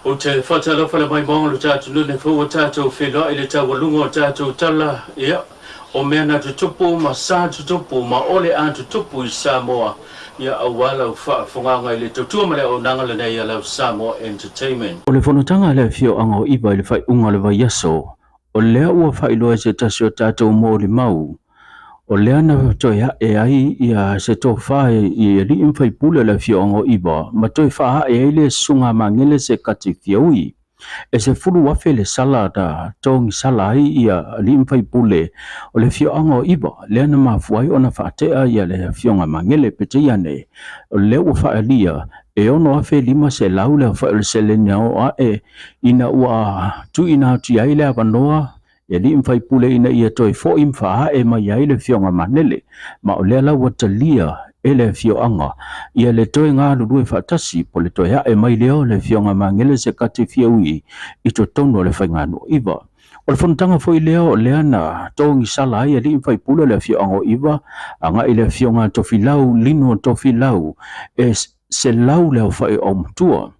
O te whatalo whala mai maunga tātou nune fua tātou whenua i le tau lungo tātou tala ia o mea na tutupu ma sā tutupu ma ole a tutupu I Samoa ia awala u whaafunganga I le tautua male o nangala nei a lau Samoa Entertainment. O le whanutanga le whio anga o iwa I le whai unga le vai yaso o lea ua whailoa se tasio tātou mō le mau o lea na toi e ai ia se tō whae I li imwhai pule le whio anga o iwa ma toi wha e ai le sunga mangele se kati whiaui e se furu wafe le sala da tongi sala ai ia li imwhai pule o le whio anga o iwa lea na mafuai o na whaatea ia le whionga mangele pete ia ne o lea ua whae lia e ono afe lima se lau le whae se le nyao a e ina ua tu ina tu ai le avanoa e li mwhai pule ina ia toi fo imwha e mai ai le whionga manele ma o lea lau watalia e le whioanga ia le toi ngā lurue whaatasi po le toi e mai leo le whionga mangele se kati whiaui I to tono le whaingano iwa o le whanutanga fo I leo o lea na tongi sala ai e li mwhai pule le whionga o iwa anga I le whionga tofi lau lino tofi lau e se lau leo whae o mtua.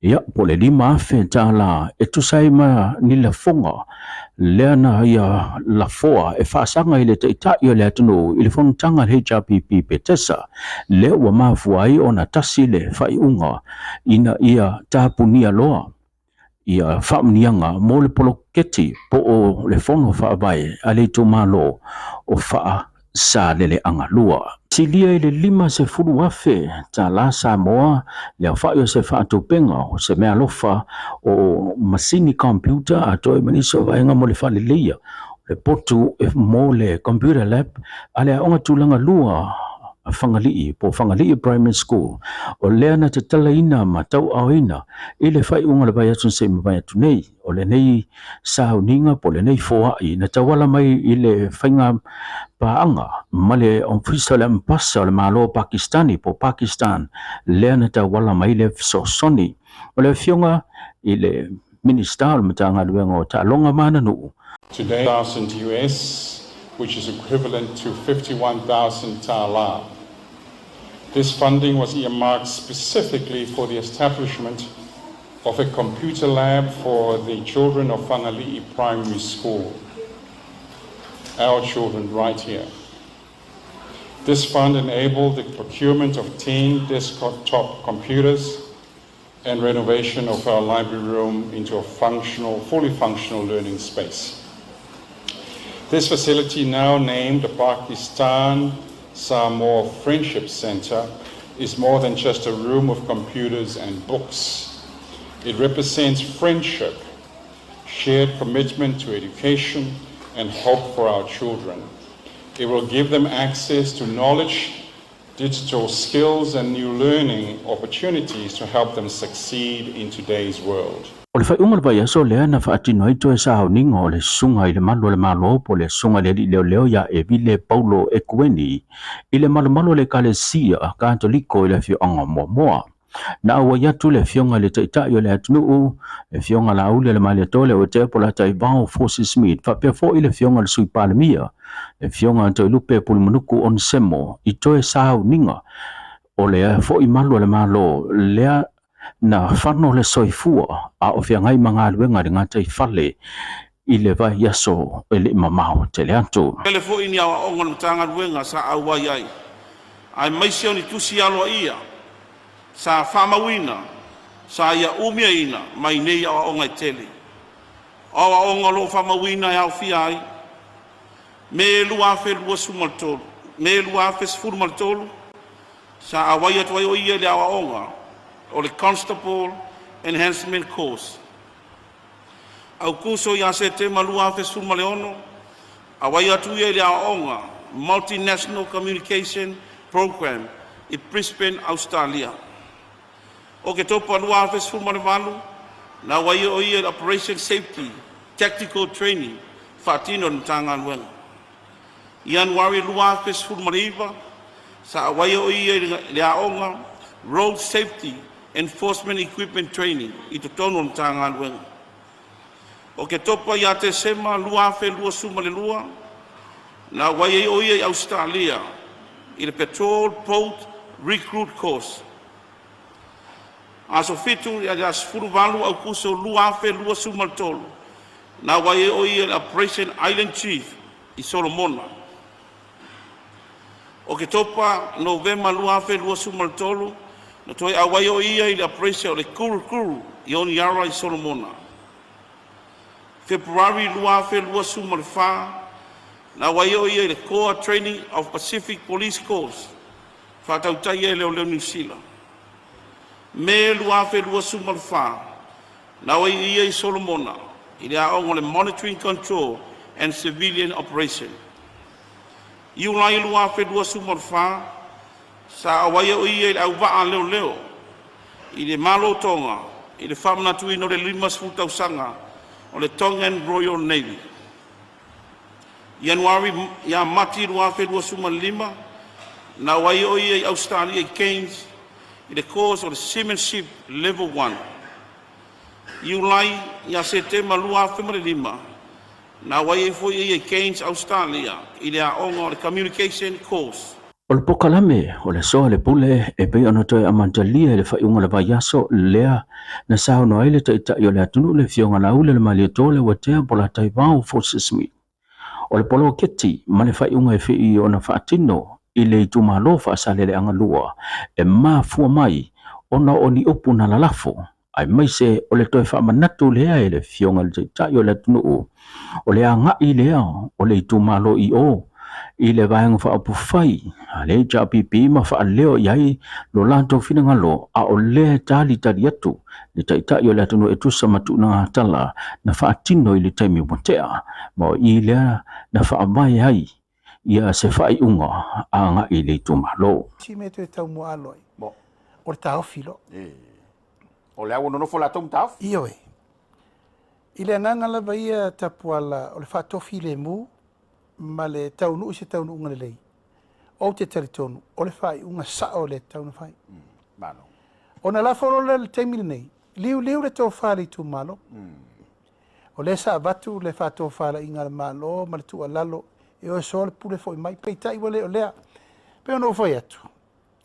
Ia, po le lima afe tāla e tusai ma ni la fonga lea na ia la foa e whaasanga I le taitai o le atunu I le whanutanga le HRPP petesa lea ua mafuai o na tasi le whae unga ina ia tāpunia loa. Ia whaamnianga mo le poloketi po o le whono whaavai a le tō malo o wha sa lele anga lua. Silia I le lima se furu afe ta la Samoa lea whaio se whaatupenga o se mea lofa o masini computer a toi maniso vaenga mo le whale leia. Le potu e mo le computer lab a lea onga tūlanga lua a whangalii po whangalii primary school o lea na te tala ina ma tau au ina I le whai unga le vai atun se ma vai atu nei o le nei sauninga po le nei foa I na tawala mai I le whainga paanga ma le ofisa le mpasa le malo Pakistani po Pakistan lea na tawala mai le sosoni o le whionga I le minister le matanga luenga o ta longa mana nuu. Today, $1,000 which is equivalent to 51,000 tala. This funding was earmarked specifically for the establishment of a computer lab for the children of Whangalii Primary School, our children right here. This fund enabled the procurement of 10 desktop computers and renovation of our library room into a fully functional learning space. This facility, now named the Pakistan Samoa Friendship Center, is more than just a room of computers and books. It represents friendship, shared commitment to education, and hope for our children. It will give them access to knowledge, digital skills, and new learning opportunities to help them succeed in today's world. O le whai unga le vai aso lea na whaatino I toe sa hau ninga o le sunga I le malo po le sunga le leo ya e vile Paulo e kueni I le malo le kalesia katoliko I le whionga moa. Na awa yatu le whionga le taitai o le atunuu, le whionga la ule le male tole o te pola tai vau Forces Smith, whapea fo I le whionga le sui palemia, le whionga toi lupe pulumunuku on semo, I toe sa hau ninga, o le fo I malo le malo, lea na whano le soifua a o whiangai mga luenga ringa tei whale I le vai yaso e le mamao te le atu. Ele fo ini awa onga mtanga luenga sa awai ai. Ai maisio ni tusi aloa ia. Sa whamawina. Sa ia umia ina mai nei awa onga I tele. Awa onga lo whamawina e au fia ai. Me lua fe lua sumaltolu. Me lua fe sfuru maltolu. Sa awai atu ai o ia le awa onga. O le Constable Enhancement Course. Au kuso ia se te malua fe sulma leono. Awai atu ia le aonga Multinational Communication Program I Brisbane, Australia. O ke topa lua fe sulma le valu. Na wai o ia Operation Safety Tactical Training Fatino Ntanga Luenga. Januari lua fe sulma le iwa. Sa awai o ia le aonga Road Safety Enforcement Equipment Training I to tono Ntanga Luenga. O ke topa ia te sema lua fe lua suma le lua, na wai o ia I Australia, I le Patrol Boat Recruit Course. Aso fitu ya sfuru valu au kuso lua fe lua sumal tolu. Na wai o ia Operation Island Chief I Solomona. O ke topa November lua fe lua sumal tolu. Na toi a wai o ia I Operation le kuru I Oniara I Solomona. February lua fe lua sumal fa. Na wai o ia le Core Training of Pacific Police Corps. Whakautai e leo New Zealand. Me lua fe lua sumal fa. Na wai ia I Solomona. I le aongo le Monitoring Control and Civilian Operation. Iu lai lua fe lua sumal fa. Sa awai o ia le au waa leo. I le malo tonga. I le whamana tui no le 5 sanga. O le Tongan Royal Navy. Januari ia mati lua fe lua sumal 5. Na wai o ia I Australia I Keynes. I le course o le Seamanship Level 1. Iulai ia September lua fe mare 5. Na wai foi I Keynes Australia. I le aonga o le Communication Course. O le pokalame o le soa le pule e pei ona toi amantalia le whaiunga le vaiaso lea na sao no aile ta ita i o le atunu le fionga la ule le maliato le watea po la taivao fosismi. O le polo keti ma le whaiunga e whi o na whaatino I le itumalo whaasale le angalua e maa fua mai ona o ni upu na lalafo. Ai mai se o le toi whaamanatu lea e le fionga le ita i o le atunu o le anga I lea o le itumalo I o. I le vaenga whaapu whai, a le JPP ma wha leo iai lo lanto whina ngalo a o le tali atu le taitai o le atunu e tusa matu na ngatala na wha atino I le taimi motea ma o I lea na wha mai ai ia se whai unga a nga I le tumalo. Si me te tau mo aloi. Bo. O le tau filo. O le au nonofo la tau tau? Iyo e. I le ngangala va ia tapuala o le whaatofi le mu ma le taunu se taunu unga le lei. O te taritonu, o le whai unga sa o le taunu whai. Malo. O na lafolo le teimile nei, liu le tau whali tu malo. O le sa vatu le whaato whala inga le malo, ma le tua lalo, e o so le pule fo I mai, pei tai wale o lea, pe ono fai atu.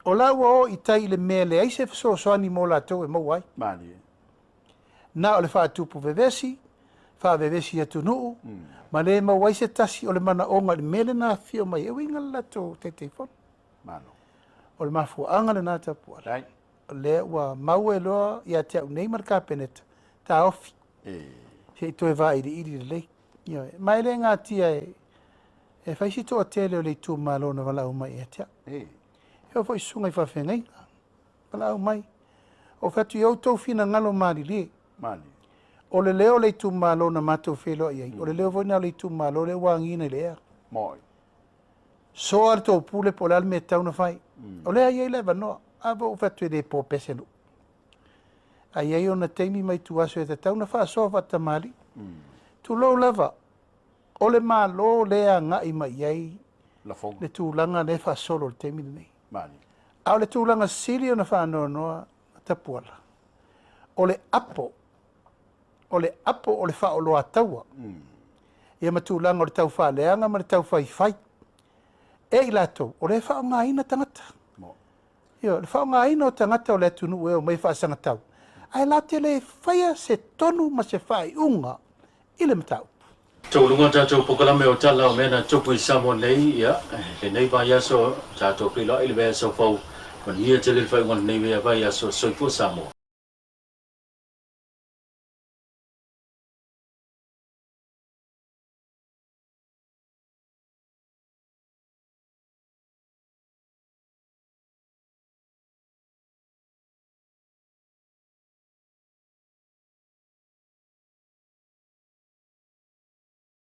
O la ua o I tai le mea le aise so soani mo la tau e mauai. Mali. Na o le whaatupu vevesi, wha vevesi atu nuu, ma le mauai se tasi o le mana onga le mele na fio mai, e winga lato te fon. Malo. O le mafu anga le nā tapua. Right. O le ua mau e loa ia te au nei marka peneta, ta ofi. Se I toe va iri le lei. Mai le ngā tia e whaisi toa tele o le tu malo na wala au mai e tia. E o fai sunga I whawhengai, wala au mai. O whatu I au tau fina ngalo maari li. Mali. O le leo le tu malo na matou whelo iai. O le leo voina le tu malo le wangina le ea. Moi. So ar tau pule po le alme tau na whai. O le iai le vanoa. Ava u whatu e le po pesenu. A iai o na teimi mai tu aso e te tau na wha soa wata mali. Tu lou lava. O le malo le a ngai mai iai. La fonga. Le tu langa le wha solo le teimi nei. Mali. A le tu langa sili o na wha anoa noa tapuala. O le apo. O le apo o le wha o loa taua. Ia matulanga o le tau wha leanga ma le tau whai whai. E I lato, o le wha o ngā ina tangata. Ia, le wha o ngā ina o tangata o le atunu e o mai wha sanga tau. Ai late le whaia se tonu ma se whai unga I le matau. Tau lunga tātou pokalame o tala o mena tupu I Samoa nei, ia, le nei vai aso tātou pila I le mea so fau, man hia te le whai unga nei mea vai aso soifu Samoa.